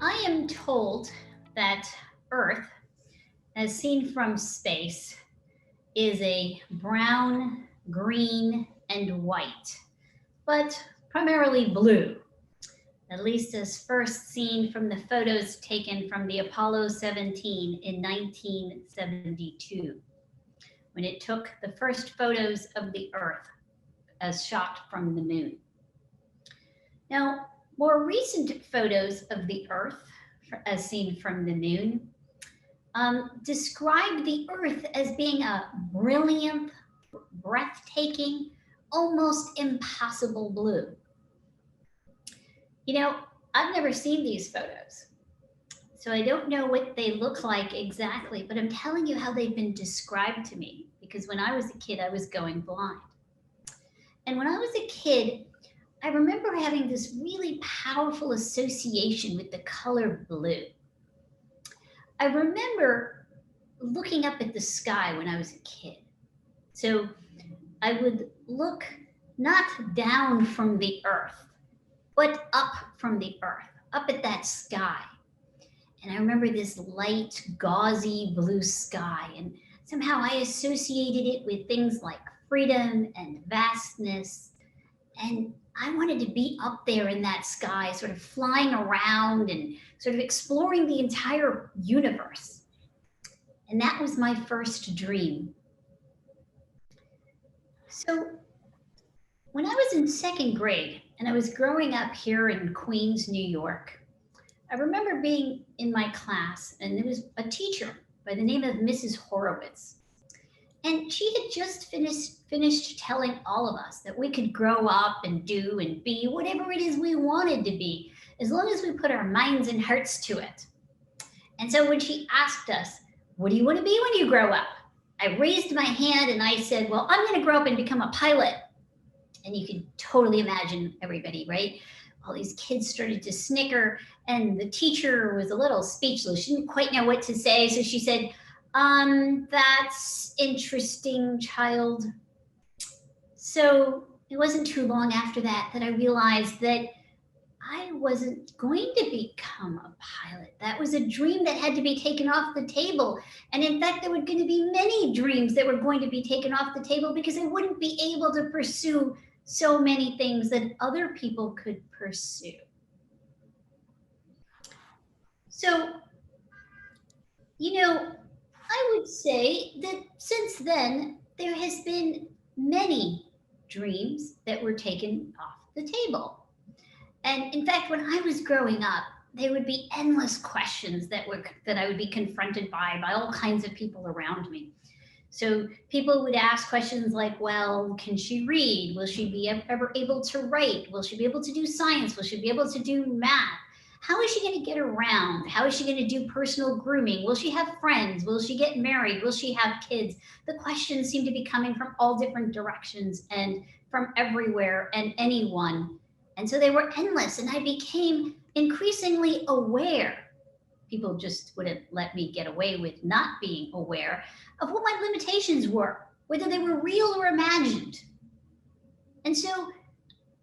I am told that Earth, as seen from space, is a brown, green, and white, but primarily blue, at least as first seen from the photos taken from the Apollo 17 in 1972, when it took the first photos of the Earth as shot from the moon. Now, more recent photos of the Earth, as seen from the moon, describe the Earth as being a brilliant, breathtaking, almost impossible blue. You know, I've never seen these photos, so I don't know what they look like exactly, but I'm telling you how they've been described to me, because when I was a kid, I was going blind. And when I was a kid, I remember having this really powerful association with the color blue. I remember looking up at the sky when I was a kid. So I would look not down from the earth, but up from the earth, up at that sky. And I remember this light, gauzy blue sky, and somehow I associated it with things like freedom and vastness. And I wanted to be up there in that sky, sort of flying around and sort of exploring the entire universe. And that was my first dream. So when I was in second grade and I was growing up here in Queens, New York, I remember being in my class, and there was a teacher by the name of Mrs. Horowitz. And she had just finished telling all of us that we could grow up and do and be whatever it is we wanted to be, as long as we put our minds and hearts to it. And so when she asked us, what do you want to be when you grow up? I raised my hand and I said, well, I'm going to grow up and become a pilot. And you can totally imagine everybody, right? All these kids started to snicker, and the teacher was a little speechless. She didn't quite know what to say. So she said, that's interesting, child. So it wasn't too long after that I realized that I wasn't going to become a pilot. That was a dream that had to be taken off the table. And in fact, there were going to be many dreams that were going to be taken off the table because I wouldn't be able to pursue so many things that other people could pursue. So, you know, I would say that since then, there has been many dreams that were taken off the table. And in fact, when I was growing up, there would be endless questions that I would be confronted by all kinds of people around me. So people would ask questions like, well, can she read? Will she be ever able to write? Will she be able to do science? Will she be able to do math? How is she going to get around? How is she going to do personal grooming? Will she have friends? Will she get married? Will she have kids? The questions seem to be coming from all different directions and from everywhere and anyone. And so they were endless, and I became increasingly aware. People just wouldn't let me get away with not being aware of what my limitations were, whether they were real or imagined. And so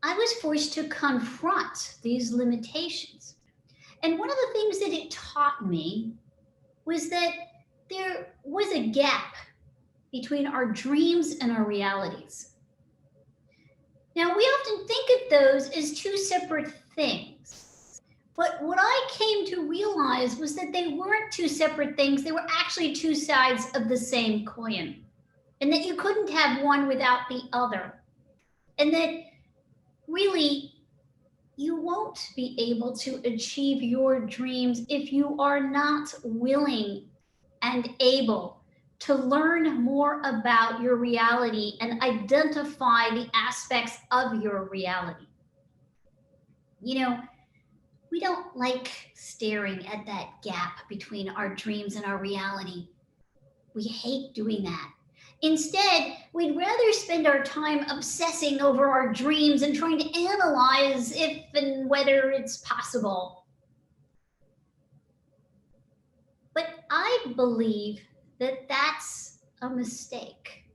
I was forced to confront these limitations. And one of the things that it taught me was that there was a gap between our dreams and our realities. Now, we often think of those as two separate things. But what I came to realize was that they weren't two separate things. They were actually two sides of the same coin. And that you couldn't have one without the other. And that really, you won't be able to achieve your dreams if you are not willing and able to learn more about your reality and identify the aspects of your reality. You know, we don't like staring at that gap between our dreams and our reality. We hate doing that. Instead, we'd rather spend our time obsessing over our dreams and trying to analyze if and whether it's possible. But I believe that that's a mistake.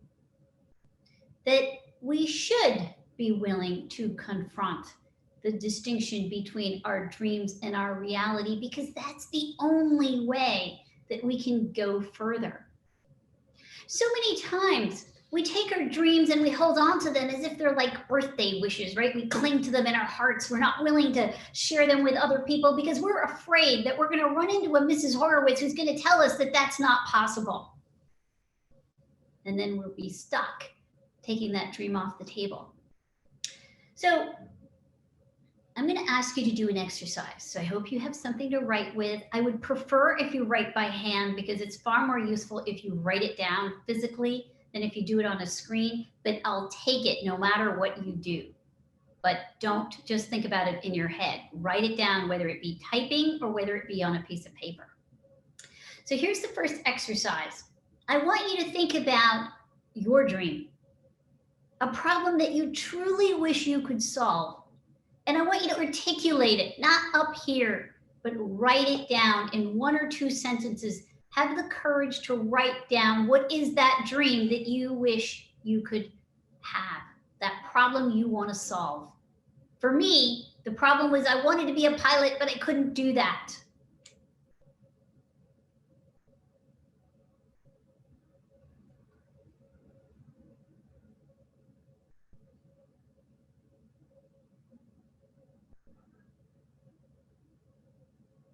That we should be willing to confront the distinction between our dreams and our reality, because that's the only way that we can go further. So many times we take our dreams and we hold on to them as if they're like birthday wishes, right? We cling to them in our hearts. We're not willing to share them with other people because we're afraid that we're going to run into a Mrs. Horowitz who's going to tell us that that's not possible. And then we'll be stuck taking that dream off the table. So I'm going to ask you to do an exercise. So I hope you have something to write with. I would prefer if you write by hand because it's far more useful if you write it down physically than if you do it on a screen. But I'll take it no matter what you do. But don't just think about it in your head. Write it down, whether it be typing or whether it be on a piece of paper. So here's the first exercise. I want you to think about your dream, a problem that you truly wish you could solve. And I want you to articulate it, not up here, but write it down in 1 or 2 sentences. Have the courage to write down what is that dream that you wish you could have, that problem you want to solve. For me, the problem was I wanted to be a pilot, but I couldn't do that.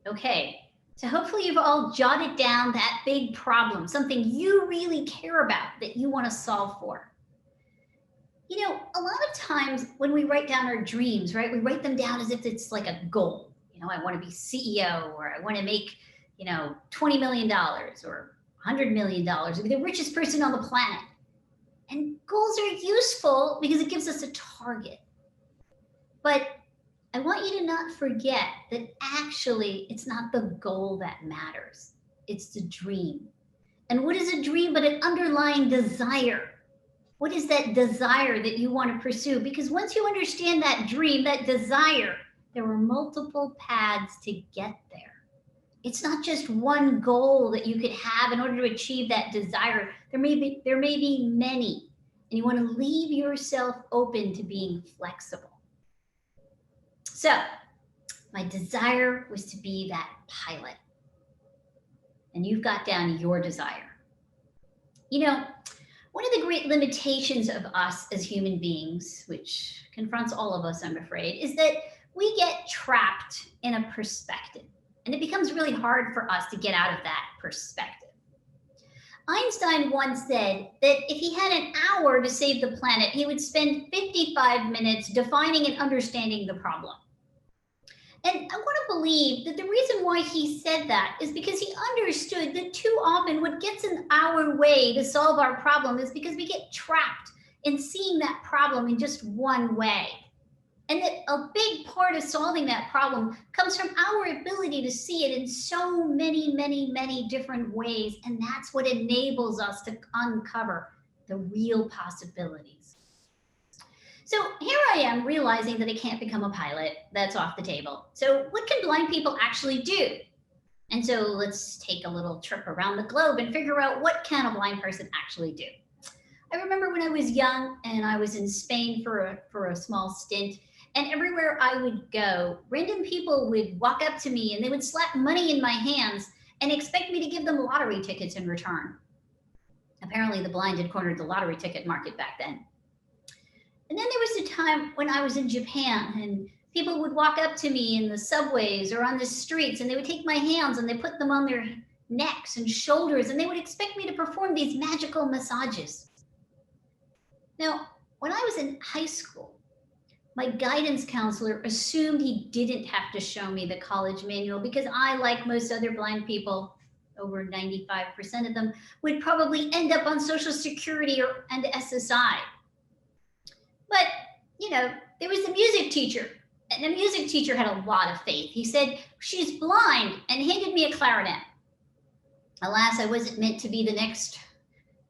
Okay, so hopefully you've all jotted down that big problem, something you really care about that you want to solve for. You know, a lot of times when we write down our dreams, right, we write them down as if it's like a goal. You know, I want to be CEO, or I want to make, $20 million or $100 million, or be the richest person on the planet. And goals are useful because it gives us a target. But I want you to not forget that actually it's not the goal that matters. It's the dream. And what is a dream but an underlying desire? What is that desire that you want to pursue? Because once you understand that dream, that desire, there are multiple paths to get there. It's not just one goal that you could have in order to achieve that desire. There may be many, and you want to leave yourself open to being flexible. So, my desire was to be that pilot. And you've got down your desire. You know, one of the great limitations of us as human beings, which confronts all of us, I'm afraid, is that we get trapped in a perspective. And it becomes really hard for us to get out of that perspective. Einstein once said that if he had an hour to save the planet, he would spend 55 minutes defining and understanding the problem. And I want to believe that the reason why he said that is because he understood that too often what gets in our way to solve our problem is because we get trapped in seeing that problem in just one way. And that a big part of solving that problem comes from our ability to see it in so many, many, many different ways. And that's what enables us to uncover the real possibilities. So here I am realizing that I can't become a pilot. That's off the table. So what can blind people actually do? And so let's take a little trip around the globe and figure out what can a blind person actually do. I remember when I was young and I was in Spain for a small stint, and everywhere I would go, random people would walk up to me and they would slap money in my hands and expect me to give them lottery tickets in return. Apparently the blind had cornered the lottery ticket market back then. And then there was a time when I was in Japan and people would walk up to me in the subways or on the streets and they would take my hands and they put them on their necks and shoulders and they would expect me to perform these magical massages. Now, when I was in high school, my guidance counselor assumed he didn't have to show me the college manual because I, like most other blind people, over 95% of them, would probably end up on Social Security and SSI. But, there was a music teacher, and the music teacher had a lot of faith. He said, "She's blind," and handed me a clarinet. Alas, I wasn't meant to be the next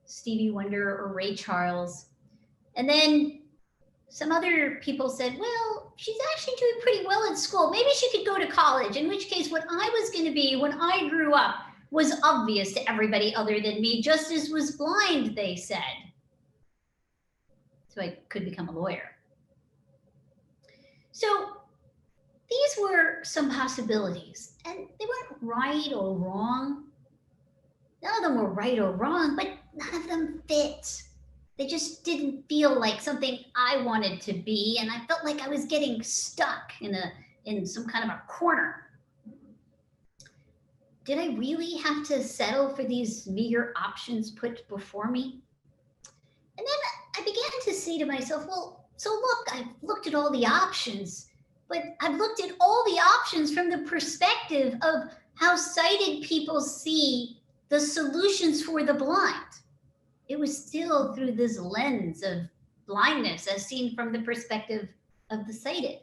Stevie Wonder or Ray Charles. And then some other people said, well, she's actually doing pretty well in school. Maybe she could go to college, in which case what I was going to be when I grew up was obvious to everybody other than me, just as was blind, they said. So I could become a lawyer. So these were some possibilities, and they weren't right or wrong. None of them were right or wrong, but none of them fit. They just didn't feel like something I wanted to be, and I felt like I was getting stuck in some kind of a corner. Did I really have to settle for these meager options put before me? And then I began to say to myself, well, so look, I've looked at all the options, but I've looked at all the options from the perspective of how sighted people see the solutions for the blind. It was still through this lens of blindness as seen from the perspective of the sighted.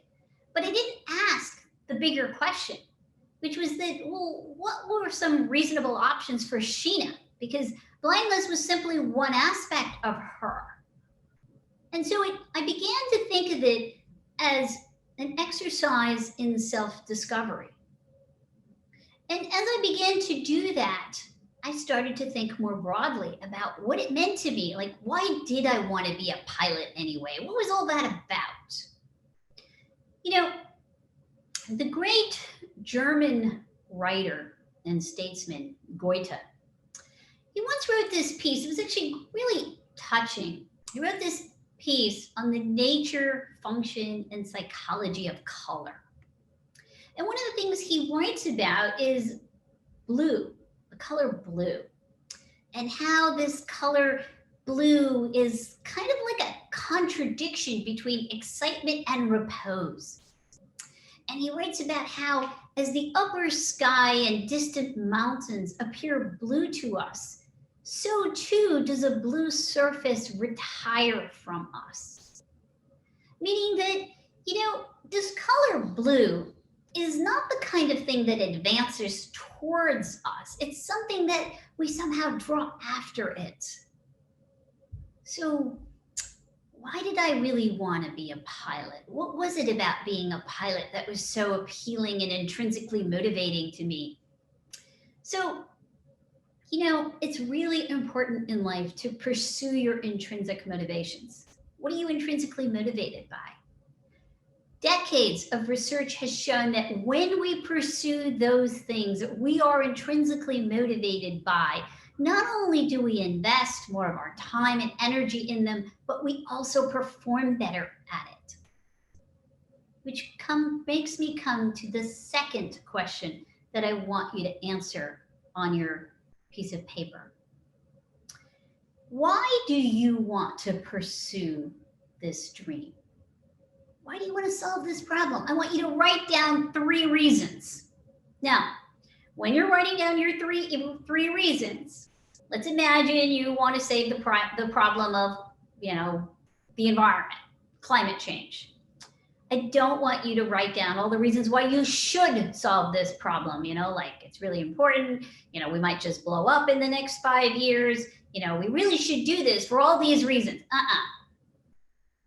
But I didn't ask the bigger question, which was that, well, what were some reasonable options for Sheena? Because blindness was simply one aspect of her. And so I began to think of it as an exercise in self-discovery. And as I began to do that, I started to think more broadly about what it meant to me. Like, why did I want to be a pilot anyway? What was all that about? You know, the great German writer and statesman Goethe, he once wrote this piece. It was actually really touching. He wrote this piece on the nature, function, and psychology of color. And one of the things he writes about is blue, the color blue, and how this color blue is kind of like a contradiction between excitement and repose. And he writes about how as the upper sky and distant mountains appear blue to us, so too does a blue surface retire from us. Meaning that, this color blue is not the kind of thing that advances towards us. It's something that we somehow draw after it. So why did I really want to be a pilot? What was it about being a pilot that was so appealing and intrinsically motivating to me? So, it's really important in life to pursue your intrinsic motivations. What are you intrinsically motivated by? Decades of research has shown that when we pursue those things that we are intrinsically motivated by, not only do we invest more of our time and energy in them, but we also perform better at it. Which makes me come to the second question that I want you to answer on your piece of paper. Why do you want to pursue this dream? Why do you want to solve this problem? I want you to write down 3 reasons. Now, when you're writing down your three reasons, let's imagine you want to save the problem of, the environment, climate change. I don't want you to write down all the reasons why you should solve this problem, like it's really important, we might just blow up in the next 5 years, we really should do this for all these reasons.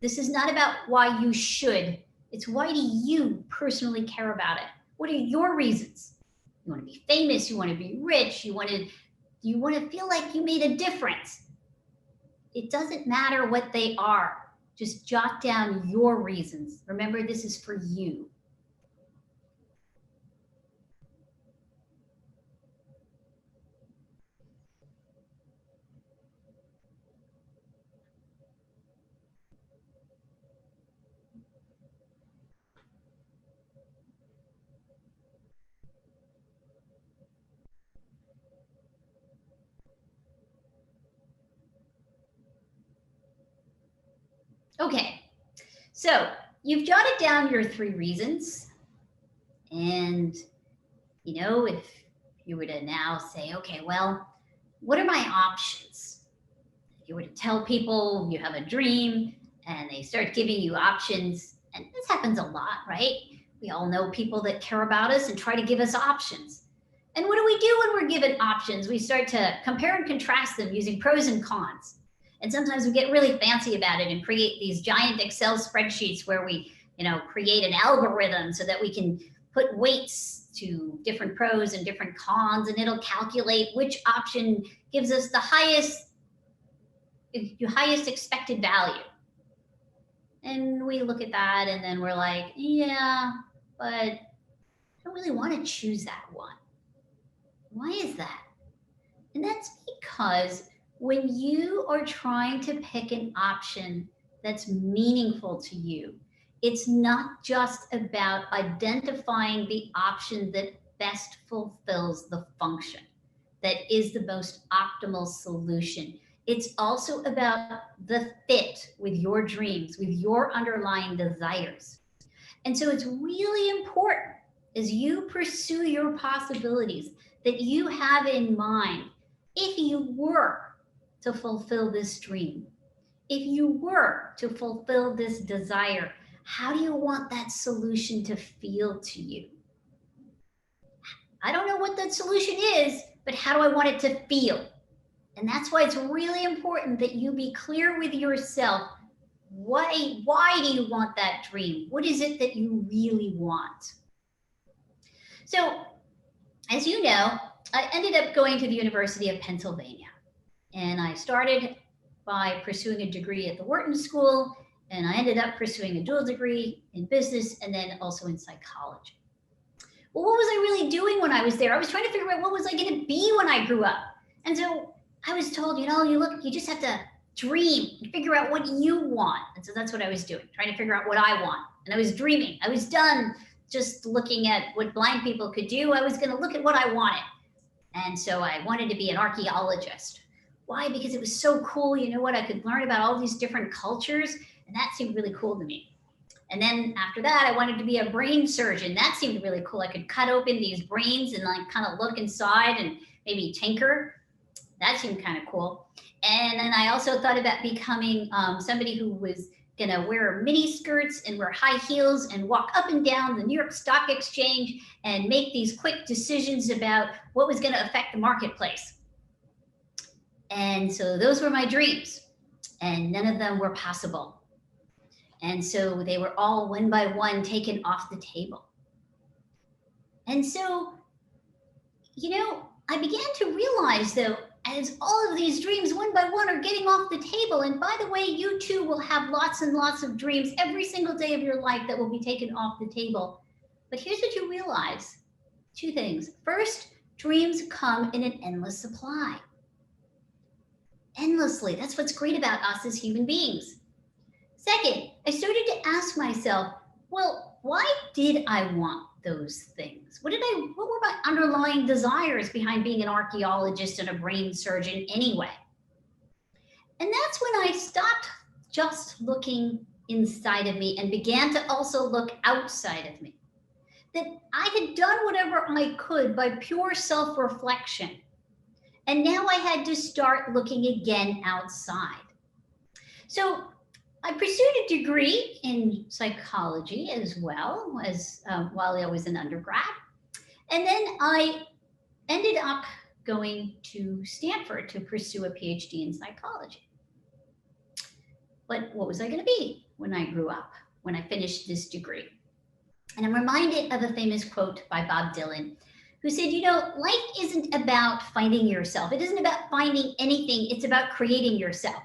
This is not about why you should. It's why do you personally care about it? What are your reasons? You want to be famous, you want to be rich, you want to feel like you made a difference. It doesn't matter what they are. Just jot down your reasons. Remember, this is for you. Okay, so you've jotted down your 3 reasons. And, if you were to now say, okay, well, what are my options? If you were to tell people you have a dream and they start giving you options, and this happens a lot, right? We all know people that care about us and try to give us options. And what do we do when we're given options? We start to compare and contrast them using pros and cons. And sometimes we get really fancy about it and create these giant Excel spreadsheets where we, create an algorithm so that we can put weights to different pros and different cons, and it'll calculate which option gives us the highest expected value. And we look at that and then we're like, yeah, but I don't really want to choose that one. Why is that? And that's because when you are trying to pick an option that's meaningful to you, it's not just about identifying the option that best fulfills the function, that is the most optimal solution. It's also about the fit with your dreams, with your underlying desires. And so it's really important as you pursue your possibilities that you have in mind, if you were to fulfill this dream, if you were to fulfill this desire, how do you want that solution to feel to you? I don't know what that solution is, but how do I want it to feel? And that's why it's really important that you be clear with yourself. Why do you want that dream? What is it that you really want? So, as you know, I ended up going to the University of Pennsylvania. And I started by pursuing a degree at the Wharton School, and I ended up pursuing a dual degree in business and then also in psychology. Well, what was I really doing when I was there? I was trying to figure out what was I going to be when I grew up. And so I was told, you just have to dream and figure out what you want. And so that's what I was doing, trying to figure out what I want. And I was dreaming. I was done just looking at what blind people could do. I was going to look at what I wanted. And so I wanted to be an archaeologist. Why? Because it was so cool. You know what? I could learn about all these different cultures, and that seemed really cool to me. And then after that, I wanted to be a brain surgeon. That seemed really cool. I could cut open these brains and like kind of look inside and maybe tinker. That seemed kind of cool. And then I also thought about becoming somebody who was going to wear mini skirts and wear high heels and walk up and down the New York Stock Exchange and make these quick decisions about what was going to affect the marketplace. And so those were my dreams, and none of them were possible. And so they were all one by one taken off the table. And so, I began to realize, though, as all of these dreams one by one are getting off the table, and by the way, you too will have lots and lots of dreams every single day of your life that will be taken off the table. But here's what you realize. Two things. First, dreams come in an endless supply. Endlessly. That's what's great about us as human beings. Second, I started to ask myself, well, why did I want those things? What were my underlying desires behind being an archaeologist and a brain surgeon anyway? And that's when I stopped just looking inside of me and began to also look outside of me. That I had done whatever I could by pure self-reflection. And now I had to start looking again outside. So I pursued a degree in psychology as well as while I was an undergrad. And then I ended up going to Stanford to pursue a PhD in psychology. But what was I going to be when I grew up, when I finished this degree? And I'm reminded of a famous quote by Bob Dylan, who said, life isn't about finding yourself. It isn't about finding anything. It's about creating yourself.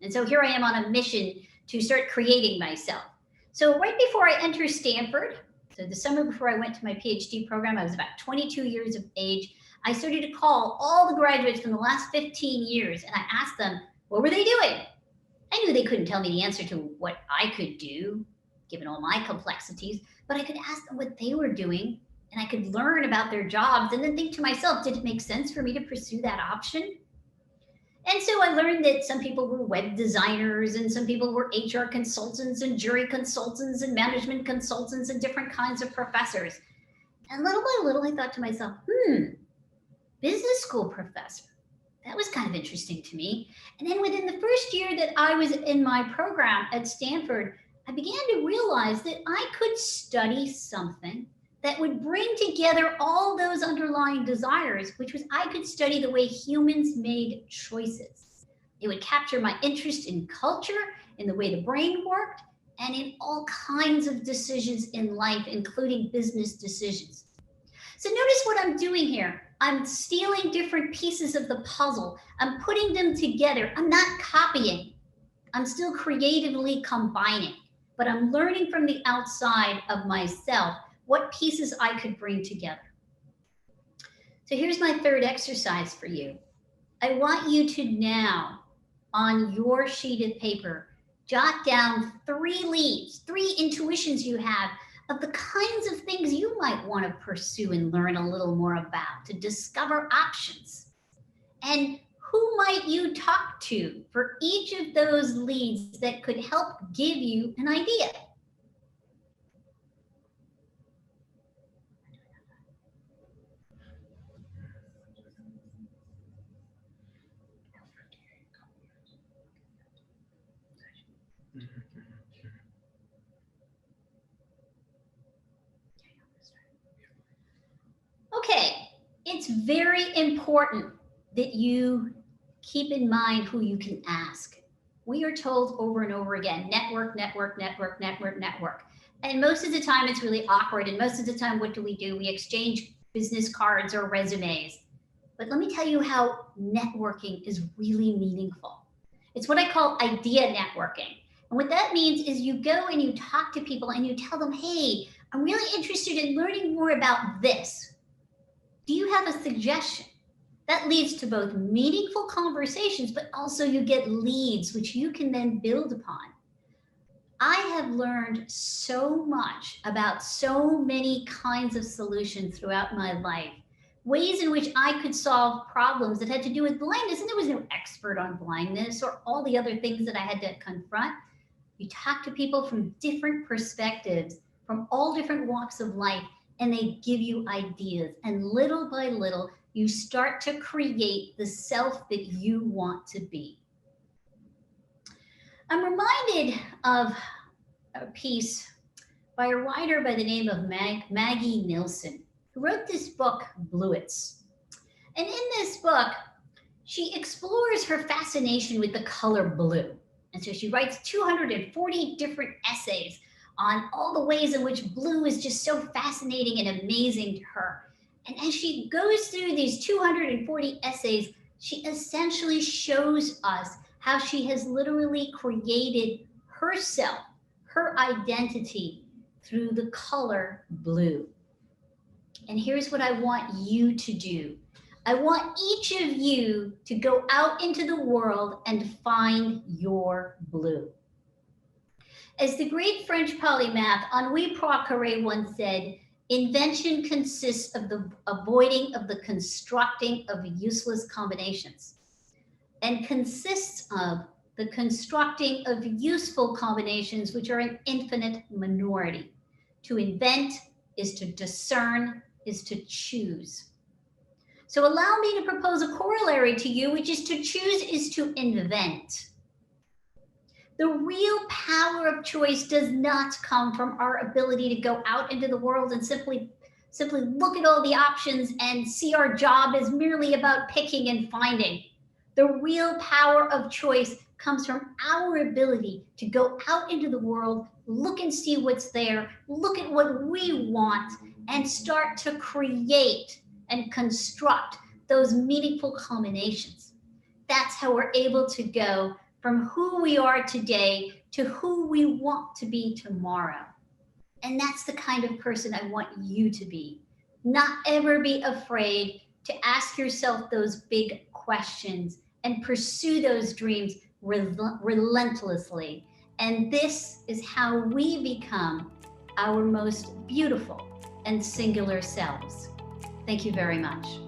And so here I am on a mission to start creating myself. So right before I entered Stanford, so the summer before I went to my PhD program, I was about 22 years of age. I started to call all the graduates from the last 15 years, and I asked them, what were they doing? I knew they couldn't tell me the answer to what I could do, given all my complexities, but I could ask them what they were doing, and I could learn about their jobs and then think to myself, did it make sense for me to pursue that option? And so I learned that some people were web designers and some people were HR consultants and jury consultants and management consultants and different kinds of professors. And little by little, I thought to myself, business school professor. That was kind of interesting to me. And then within the first year that I was in my program at Stanford, I began to realize that I could study something that would bring together all those underlying desires, which was I could study the way humans made choices. It would capture my interest in culture, in the way the brain worked, and in all kinds of decisions in life, including business decisions. So notice what I'm doing here. I'm stealing different pieces of the puzzle. I'm putting them together. I'm not copying. I'm still creatively combining, but I'm learning from the outside of myself what pieces I could bring together. So here's my third exercise for you. I want you to now, on your sheet of paper, jot down 3 leads, 3 intuitions you have of the kinds of things you might want to pursue and learn a little more about, to discover options. And who might you talk to for each of those leads that could help give you an idea? Okay, it's very important that you keep in mind who you can ask. We are told over and over again, network, network, network, network, network. And most of the time it's really awkward. And most of the time, what do? We exchange business cards or resumes. But let me tell you how networking is really meaningful. It's what I call idea networking. And what that means is you go and you talk to people and you tell them, hey, I'm really interested in learning more about this. Do you have a suggestion? That leads to both meaningful conversations, but also you get leads, which you can then build upon. I have learned so much about so many kinds of solutions throughout my life, ways in which I could solve problems that had to do with blindness. And there was no expert on blindness or all the other things that I had to confront. You talk to people from different perspectives, from all different walks of life, and they give you ideas. And little by little, you start to create the self that you want to be. I'm reminded of a piece by a writer by the name of Maggie Nilsson, who wrote this book, Bluets. And in this book, she explores her fascination with the color blue. And so she writes 240 different essays on all the ways in which blue is just so fascinating and amazing to her. And as she goes through these 240 essays, she essentially shows us how she has literally created herself, her identity, through the color blue. And here's what I want you to do. I want each of you to go out into the world and find your blue. As the great French polymath Henri Poincaré once said, invention consists of the avoiding of the constructing of useless combinations, and consists of the constructing of useful combinations, which are an infinite minority. To invent is to discern, is to choose. So allow me to propose a corollary to you, which is to choose is to invent. The real power of choice does not come from our ability to go out into the world and simply look at all the options and see our job as merely about picking and finding. The real power of choice comes from our ability to go out into the world, look and see what's there, look at what we want, and start to create and construct those meaningful combinations. That's how we're able to go from who we are today to who we want to be tomorrow. And that's the kind of person I want you to be. Not ever be afraid to ask yourself those big questions and pursue those dreams relentlessly. And this is how we become our most beautiful and singular selves. Thank you very much.